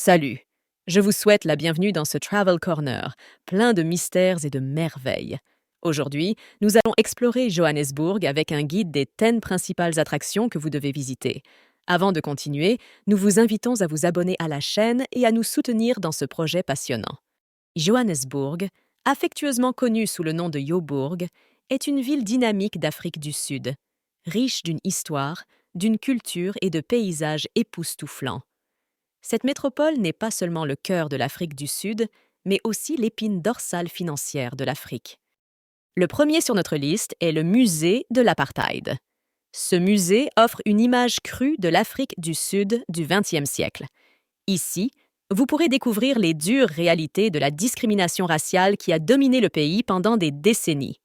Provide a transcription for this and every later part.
Salut, je vous souhaite la bienvenue dans ce Travel Corner, plein de mystères et de merveilles. Aujourd'hui, nous allons explorer Johannesburg avec un guide des 10 principales attractions que vous devez visiter. Avant de continuer, nous vous invitons à vous abonner à la chaîne et à nous soutenir dans ce projet passionnant. Johannesburg, affectueusement connue sous le nom de Joburg, est une ville dynamique d'Afrique du Sud, riche d'une histoire, d'une culture et de paysages époustouflants. Cette métropole n'est pas seulement le cœur de l'Afrique du Sud, mais aussi l'épine dorsale financière de l'Afrique. Le premier sur notre liste est le musée de l'apartheid. Ce musée offre une image crue de l'Afrique du Sud du XXe siècle. Ici, vous pourrez découvrir les dures réalités de la discrimination raciale qui a dominé le pays pendant des décennies.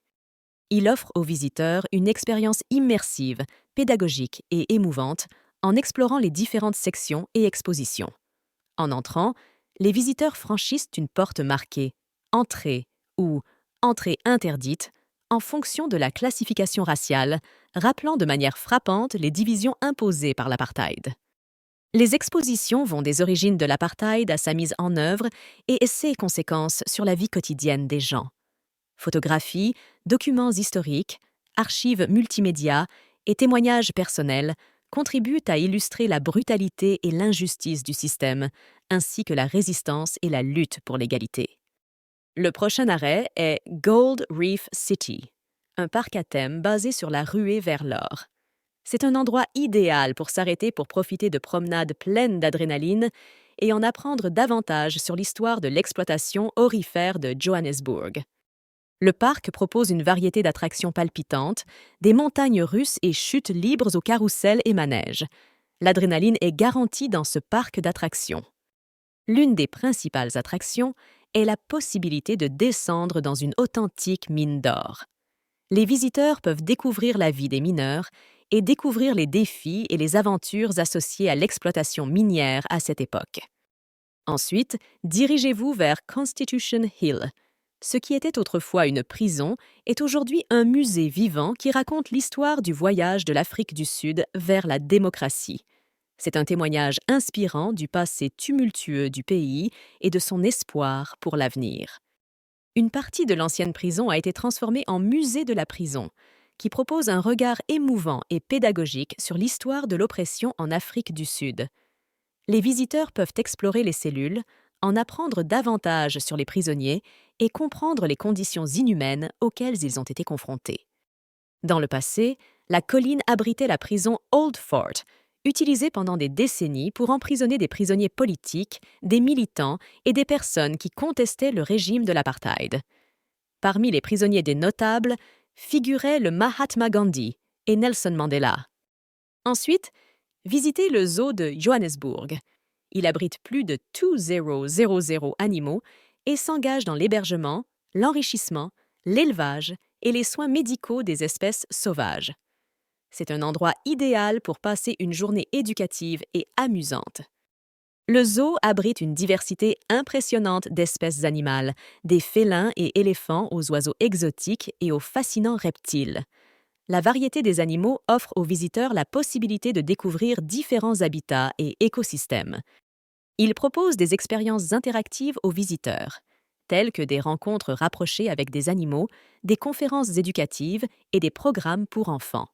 Il offre aux visiteurs une expérience immersive, pédagogique et émouvante en explorant les différentes sections et expositions. En entrant, les visiteurs franchissent une porte marquée « Entrée » ou « Entrée interdite » en fonction de la classification raciale, rappelant de manière frappante les divisions imposées par l'apartheid. Les expositions vont des origines de l'apartheid à sa mise en œuvre et ses conséquences sur la vie quotidienne des gens. Photographies, documents historiques, archives multimédia et témoignages personnels contribuent à illustrer la brutalité et l'injustice du système, ainsi que la résistance et la lutte pour l'égalité. Le prochain arrêt est Gold Reef City, un parc à thème basé sur la ruée vers l'or. C'est un endroit idéal pour s'arrêter pour profiter de promenades pleines d'adrénaline et en apprendre davantage sur l'histoire de l'exploitation aurifère de Johannesburg. Le parc propose une variété d'attractions palpitantes, des montagnes russes et chutes libres aux carrousels et manèges. L'adrénaline est garantie dans ce parc d'attractions. L'une des principales attractions est la possibilité de descendre dans une authentique mine d'or. Les visiteurs peuvent découvrir la vie des mineurs et découvrir les défis et les aventures associées à l'exploitation minière à cette époque. Ensuite, dirigez-vous vers Constitution Hill. Ce qui était autrefois une prison est aujourd'hui un musée vivant qui raconte l'histoire du voyage de l'Afrique du Sud vers la démocratie. C'est un témoignage inspirant du passé tumultueux du pays et de son espoir pour l'avenir. Une partie de l'ancienne prison a été transformée en musée de la prison, qui propose un regard émouvant et pédagogique sur l'histoire de l'oppression en Afrique du Sud. Les visiteurs peuvent explorer les cellules, en apprendre davantage sur les prisonniers et comprendre les conditions inhumaines auxquelles ils ont été confrontés. Dans le passé, la colline abritait la prison Old Fort, utilisée pendant des décennies pour emprisonner des prisonniers politiques, des militants et des personnes qui contestaient le régime de l'apartheid. Parmi les prisonniers des notables figuraient le Mahatma Gandhi et Nelson Mandela. Ensuite, visitez le zoo de Johannesburg. Il abrite plus de 2000 animaux et s'engage dans l'hébergement, l'enrichissement, l'élevage et les soins médicaux des espèces sauvages. C'est un endroit idéal pour passer une journée éducative et amusante. Le zoo abrite une diversité impressionnante d'espèces animales, des félins et éléphants aux oiseaux exotiques et aux fascinants reptiles. La variété des animaux offre aux visiteurs la possibilité de découvrir différents habitats et écosystèmes. Il propose des expériences interactives aux visiteurs, telles que des rencontres rapprochées avec des animaux, des conférences éducatives et des programmes pour enfants.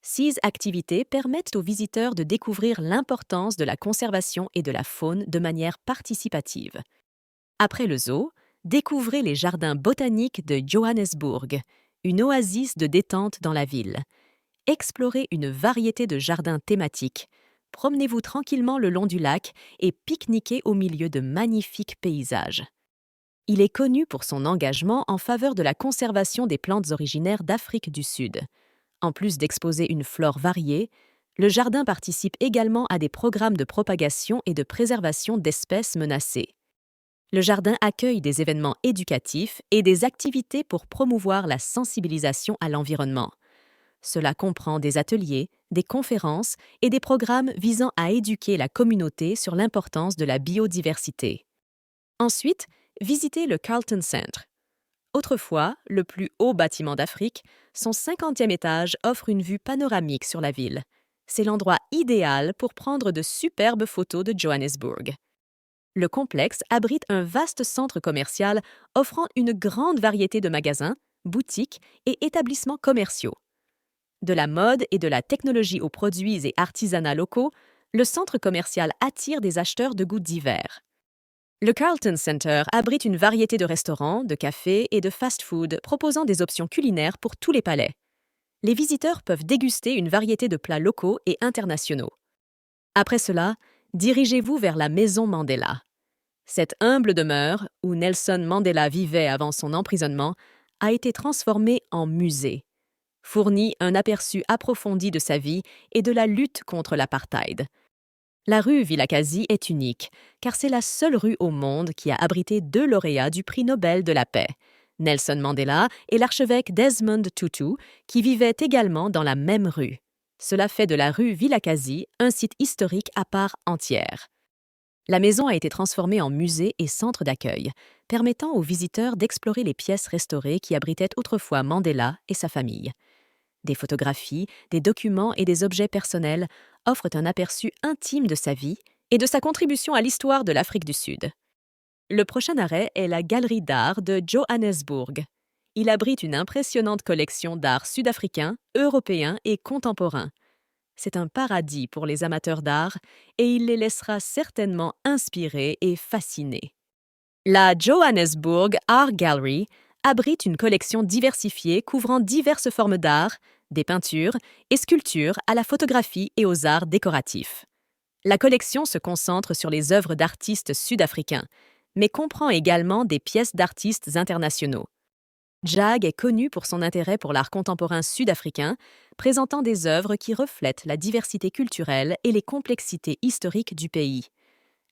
Ces activités permettent aux visiteurs de découvrir l'importance de la conservation et de la faune de manière participative. Après le zoo, découvrez les jardins botaniques de Johannesburg, une oasis de détente dans la ville. Explorez une variété de jardins thématiques. Promenez-vous tranquillement le long du lac et pique-niquez au milieu de magnifiques paysages. Il est connu pour son engagement en faveur de la conservation des plantes originaires d'Afrique du Sud. En plus d'exposer une flore variée, le jardin participe également à des programmes de propagation et de préservation d'espèces menacées. Le jardin accueille des événements éducatifs et des activités pour promouvoir la sensibilisation à l'environnement. Cela comprend des ateliers, des conférences et des programmes visant à éduquer la communauté sur l'importance de la biodiversité. Ensuite, visitez le Carlton Centre. Autrefois, le plus haut bâtiment d'Afrique, son 50e étage offre une vue panoramique sur la ville. C'est l'endroit idéal pour prendre de superbes photos de Johannesburg. Le complexe abrite un vaste centre commercial offrant une grande variété de magasins, boutiques et établissements commerciaux. De la mode et de la technologie aux produits et artisanats locaux, le centre commercial attire des acheteurs de goûts divers. Le Carlton Center abrite une variété de restaurants, de cafés et de fast-food proposant des options culinaires pour tous les palais. Les visiteurs peuvent déguster une variété de plats locaux et internationaux. Après cela, dirigez-vous vers la Maison Mandela. Cette humble demeure, où Nelson Mandela vivait avant son emprisonnement, a été transformée en musée, fournit un aperçu approfondi de sa vie et de la lutte contre l'apartheid. La rue Vilakazi est unique, car c'est la seule rue au monde qui a abrité 2 lauréats du prix Nobel de la paix, Nelson Mandela et l'archevêque Desmond Tutu, qui vivaient également dans la même rue. Cela fait de la rue Vilakazi un site historique à part entière. La maison a été transformée en musée et centre d'accueil, permettant aux visiteurs d'explorer les pièces restaurées qui abritaient autrefois Mandela et sa famille. Des photographies, des documents et des objets personnels offrent un aperçu intime de sa vie et de sa contribution à l'histoire de l'Afrique du Sud. Le prochain arrêt est la Galerie d'art de Johannesburg. Il abrite une impressionnante collection d'art sud-africain, européen et contemporain. C'est un paradis pour les amateurs d'art et il les laissera certainement inspirés et fascinés. La Johannesburg Art Gallery abrite une collection diversifiée couvrant diverses formes d'art, des peintures et sculptures à la photographie et aux arts décoratifs. La collection se concentre sur les œuvres d'artistes sud-africains, mais comprend également des pièces d'artistes internationaux. JAG est connu pour son intérêt pour l'art contemporain sud-africain, présentant des œuvres qui reflètent la diversité culturelle et les complexités historiques du pays.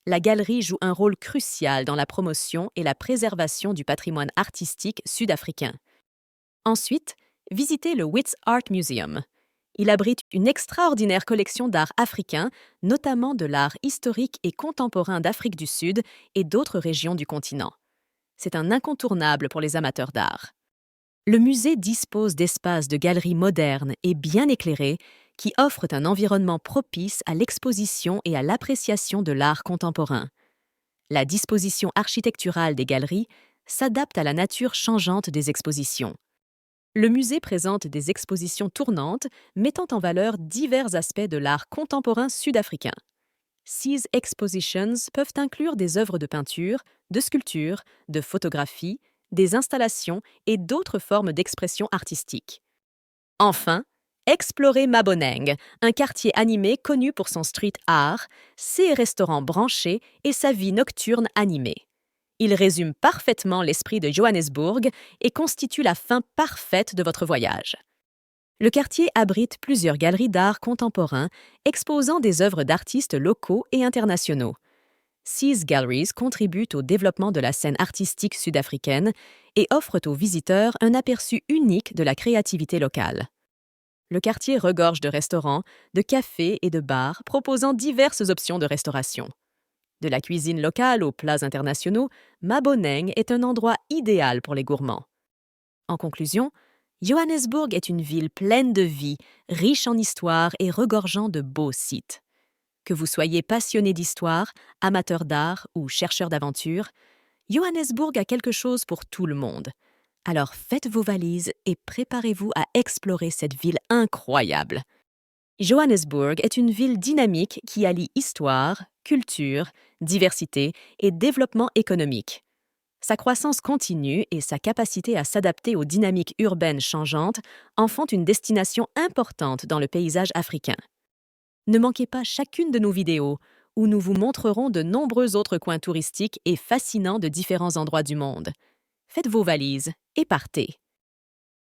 La galerie joue un rôle crucial dans la promotion et la préservation du patrimoine artistique sud-africain. Ensuite, visitez le Wits Art Museum. Il abrite une extraordinaire collection d'art africain, notamment de l'art historique et contemporain d'Afrique du Sud et d'autres régions du continent. C'est un incontournable pour les amateurs d'art. Le musée dispose d'espaces de galeries modernes et bien éclairés qui offrent un environnement propice à l'exposition et à l'appréciation de l'art contemporain. La disposition architecturale des galeries s'adapte à la nature changeante des expositions. Le musée présente des expositions tournantes mettant en valeur divers aspects de l'art contemporain sud-africain. Ces expositions peuvent inclure des œuvres de peinture, de sculpture, de photographie, des installations et d'autres formes d'expression artistique. Enfin, explorez Maboneng, un quartier animé connu pour son street art, ses restaurants branchés et sa vie nocturne animée. Il résume parfaitement l'esprit de Johannesburg et constitue la fin parfaite de votre voyage. Le quartier abrite plusieurs galeries d'art contemporain exposant des œuvres d'artistes locaux et internationaux. Ces galleries contribuent au développement de la scène artistique sud-africaine et offrent aux visiteurs un aperçu unique de la créativité locale. Le quartier regorge de restaurants, de cafés et de bars proposant diverses options de restauration. De la cuisine locale aux plats internationaux, Maboneng est un endroit idéal pour les gourmands. En conclusion, Johannesburg est une ville pleine de vie, riche en histoire et regorgeant de beaux sites. Que vous soyez passionné d'histoire, amateur d'art ou chercheur d'aventure, Johannesburg a quelque chose pour tout le monde. Alors faites vos valises et préparez-vous à explorer cette ville incroyable. Johannesburg est une ville dynamique qui allie histoire, culture, diversité et développement économique. Sa croissance continue et sa capacité à s'adapter aux dynamiques urbaines changeantes en font une destination importante dans le paysage africain. Ne manquez pas chacune de nos vidéos où nous vous montrerons de nombreux autres coins touristiques et fascinants de différents endroits du monde. Faites vos valises et partez!